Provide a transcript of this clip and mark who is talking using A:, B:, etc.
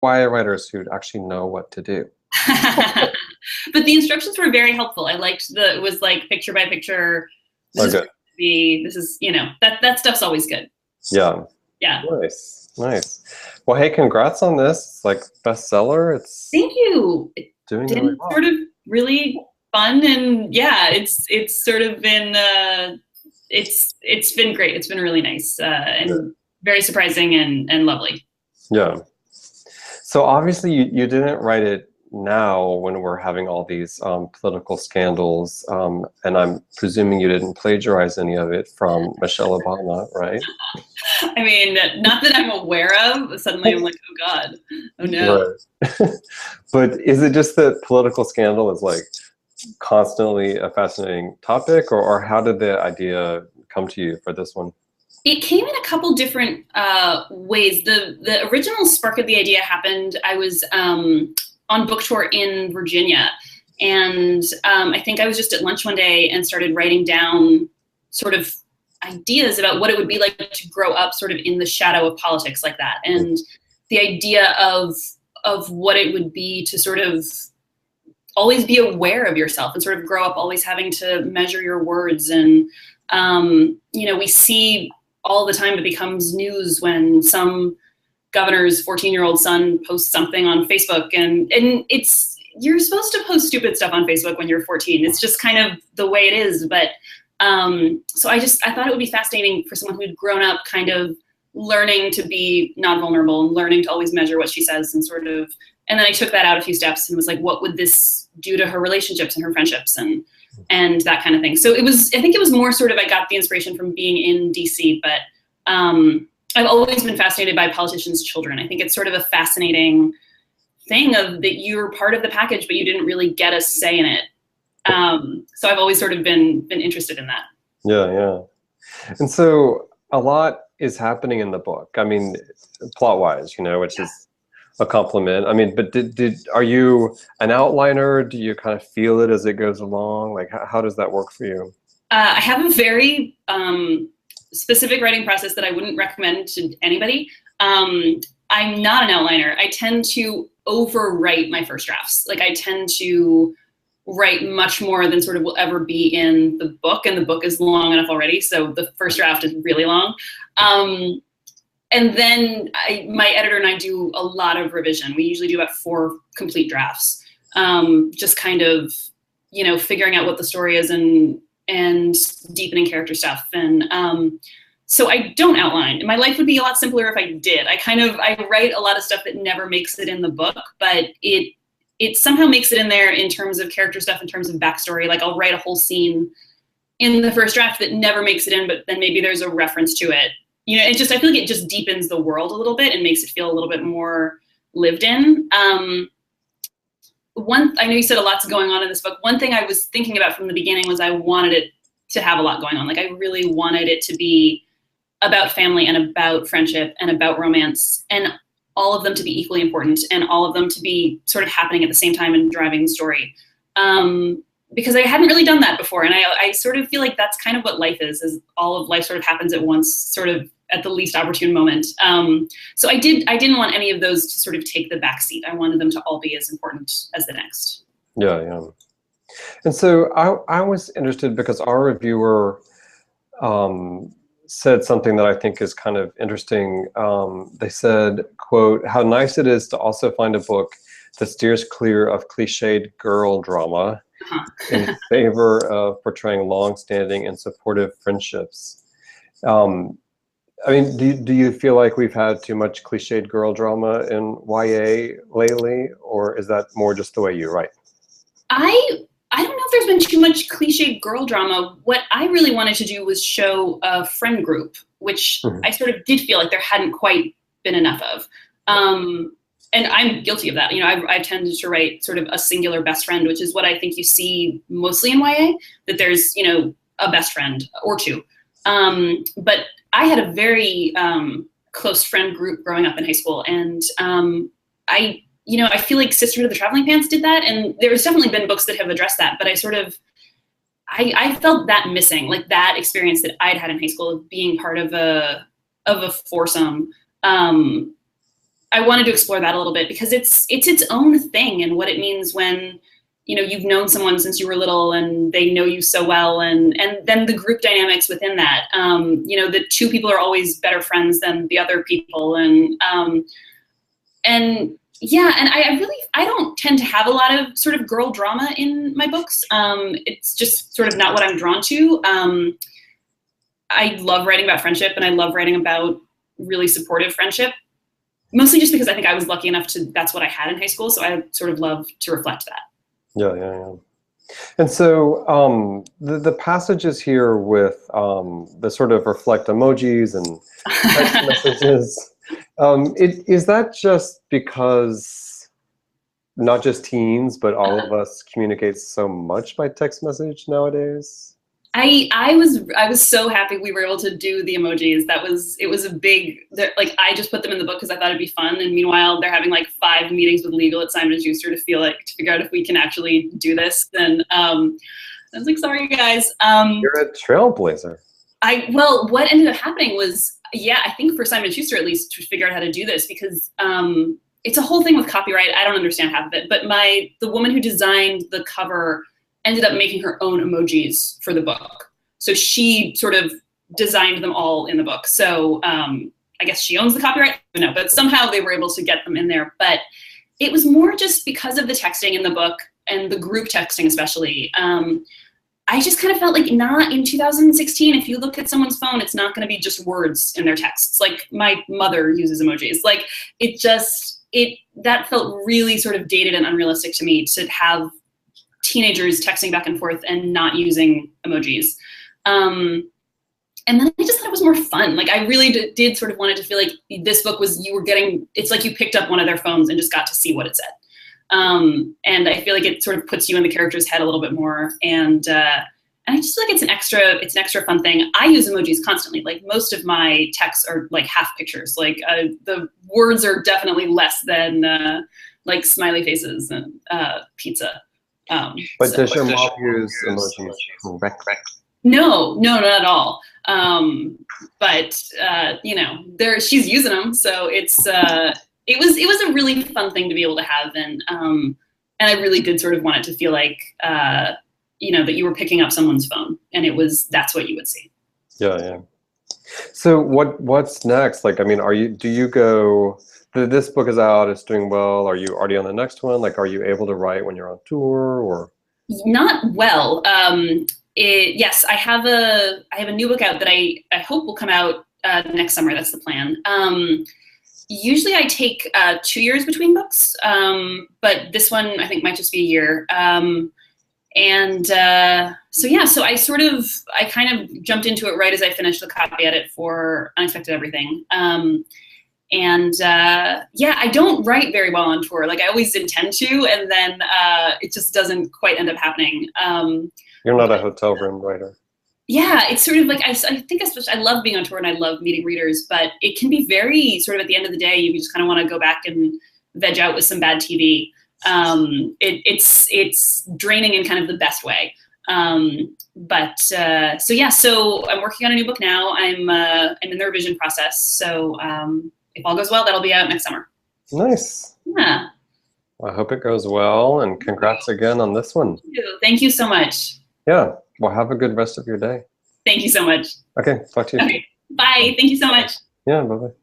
A: YA writers who actually know what to do.
B: But the instructions were very helpful. I liked it was like picture by picture. This
A: Okay.
B: this is, that stuff's always good.
A: Yeah.
B: Yeah.
A: Nice. Nice. Well, hey, congrats on this. It's like bestseller. It's
B: Thank you.
A: doing
B: It's
A: really well.
B: sort of really fun, and yeah, it's sort of been it's been great. It's been really nice and very surprising and lovely.
A: Yeah. So obviously you didn't write it now when we're having all these political scandals, and I'm presuming you didn't plagiarize any of it from Michelle Obama, right?
B: I mean, not that I'm aware of. Suddenly I'm like, oh God, oh no.
A: Right. But is it just that political scandal is like constantly a fascinating topic, or how did the idea come to you for this one?
B: It came in a couple different ways. The original spark of the idea happened. I was on book tour in Virginia, and I think I was just at lunch one day and started writing down sort of ideas about what it would be like to grow up sort of in the shadow of politics like that, and the idea of what it would be to sort of always be aware of yourself and sort of grow up always having to measure your words. And we see all the time it becomes news when some governor's 14-year-old son posts something on Facebook, and you're supposed to post stupid stuff on Facebook when you're 14. It's just kind of the way it is. But so I thought it would be fascinating for someone who'd grown up kind of learning to be non-vulnerable and learning to always measure what she says, and then I took that out a few steps and was like, what would this do to her relationships and her friendships and that kind of thing. So I think it was more sort of, I got the inspiration from being in DC, but I've always been fascinated by politicians' children. I think it's sort of a fascinating thing of that you're part of the package, but you didn't really get a say in it. So I've always sort of been interested in that.
A: Yeah, yeah. And so a lot is happening in the book. I mean, plot-wise, which is a compliment. I mean, but are you an outliner? Do you kind of feel it as it goes along? Like, how does that work for you?
B: I have a very specific writing process that I wouldn't recommend to anybody. I'm not an outliner. I tend to overwrite my first drafts. Like, I tend to write much more than sort of will ever be in the book, and the book is long enough already, so the first draft is really long. And then my editor and I do a lot of revision. We usually do about 4 complete drafts, just kind of, figuring out what the story is and deepening character stuff. And so I don't outline. My life would be a lot simpler if I did. I write a lot of stuff that never makes it in the book, but it somehow makes it in there in terms of character stuff, in terms of backstory. Like, I'll write a whole scene in the first draft that never makes it in, but then maybe there's a reference to it. I feel like it just deepens the world a little bit and makes it feel a little bit more lived in. I know you said a lot's going on in this book. One thing I was thinking about from the beginning was I wanted it to have a lot going on. Like, I really wanted it to be about family and about friendship and about romance, and all of them to be equally important and all of them to be sort of happening at the same time and driving the story. Because I hadn't really done that before. And I sort of feel like that's kind of what life is all of life sort of happens at once, sort of at the least opportune moment. So I didn't want any of those to sort of take the back seat. I wanted them to all be as important as the next.
A: Yeah, yeah. And so I was interested because our reviewer said something that I think is kind of interesting. They said, quote, "How nice it is to also find a book that steers clear of cliched girl drama in favor of portraying long-standing and supportive friendships." I mean, do you feel like we've had too much cliched girl drama in YA lately, or is that more just the way you write?
B: I don't know if there's been too much cliched girl drama. What I really wanted to do was show a friend group, which I sort of did feel like there hadn't quite been enough of. And I'm guilty of that. I tended to write sort of a singular best friend, which is what I think you see mostly in YA, that there's, a best friend or two. But I had a very close friend group growing up in high school. And I feel like Sisterhood of the Traveling Pants did that. And there's definitely been books that have addressed that. But I felt that missing, like that experience that I'd had in high school of being part of a foursome. I wanted to explore that a little bit because it's its own thing and what it means when, you know, you've known someone since you were little and they know you so well, and then the group dynamics within that. You know, the two people are always better friends than the other people, and yeah, and I don't tend to have a lot of sort of girl drama in my books. It's just sort of not what I'm drawn to. I love writing about friendship, and I love writing about really supportive friendship, mostly just because I think I was lucky enough to, that's what I had in high school. So I sort of love to reflect that.
A: Yeah. And so the passages here with the sort of reflect emojis and text messages, is that just because not just teens, but all of us communicate so much by text message nowadays?
B: I was so happy we were able to do the emojis. It was a big, like, I just put them in the book because I thought it'd be fun. And meanwhile, they're having like 5 meetings with legal at Simon & Schuster to figure out if we can actually do this. And I was like, sorry guys.
A: You're a trailblazer.
B: Well, what ended up happening was, yeah, I think for Simon & Schuster at least, to figure out how to do this, because it's a whole thing with copyright. I don't understand half of it, but the woman who designed the cover ended up making her own emojis for the book. So she sort of designed them all in the book. So I guess she owns the copyright, no, but somehow they were able to get them in there. But it was more just because of the texting in the book and the group texting especially. I just kind of felt like, not in 2016, if you look at someone's phone, it's not gonna be just words in their texts. Like, my mother uses emojis. Like, that felt really sort of dated and unrealistic to me, to have teenagers texting back and forth and not using emojis. And then I just thought it was more fun. Like, I really did sort of wanted to feel like this book was, it's like you picked up one of their phones and just got to see what it said. And I feel like it sort of puts you in the character's head a little bit more. And I just feel like it's an extra fun thing. I use emojis constantly. Like, most of my texts are like half pictures. Like, the words are definitely less than like smiley faces and pizza.
A: But does your mom use emojis correctly?
B: No, not at all. But you know, she's using them, so it was a really fun thing to be able to have, and I really did sort of want it to feel like you know, that you were picking up someone's phone, and that's what you would see.
A: Yeah. So what's next? Like, I mean, do you go? This book is out, it's doing well. Are you already on the next one? Like, are you able to write when you're on tour, or?
B: Not well. Yes, I have a new book out that I hope will come out next summer. That's the plan. Usually I take 2 years between books, but this one I think might just be a year. So yeah, so I kind of jumped into it right as I finished the copy edit for Unexpected Everything. Yeah, I don't write very well on tour. Like, I always intend to, and then it just doesn't quite end up happening.
A: You're not a hotel room writer.
B: Yeah, it's sort of like, I think especially, I love being on tour and I love meeting readers, but it can be very sort of, at the end of the day, you just kind of want to go back and veg out with some bad TV. It's draining in kind of the best way. So yeah, so I'm working on a new book now. I'm in the revision process. So if all goes well, that'll be out next summer.
A: Nice.
B: Yeah.
A: Well, I hope it goes well, and congrats again on this one.
B: Thank you so much.
A: Yeah. Well, have a good rest of your day.
B: Thank you so much.
A: Okay. Talk to you.
B: Okay. Bye. Thank you so much.
A: Yeah. Bye-bye.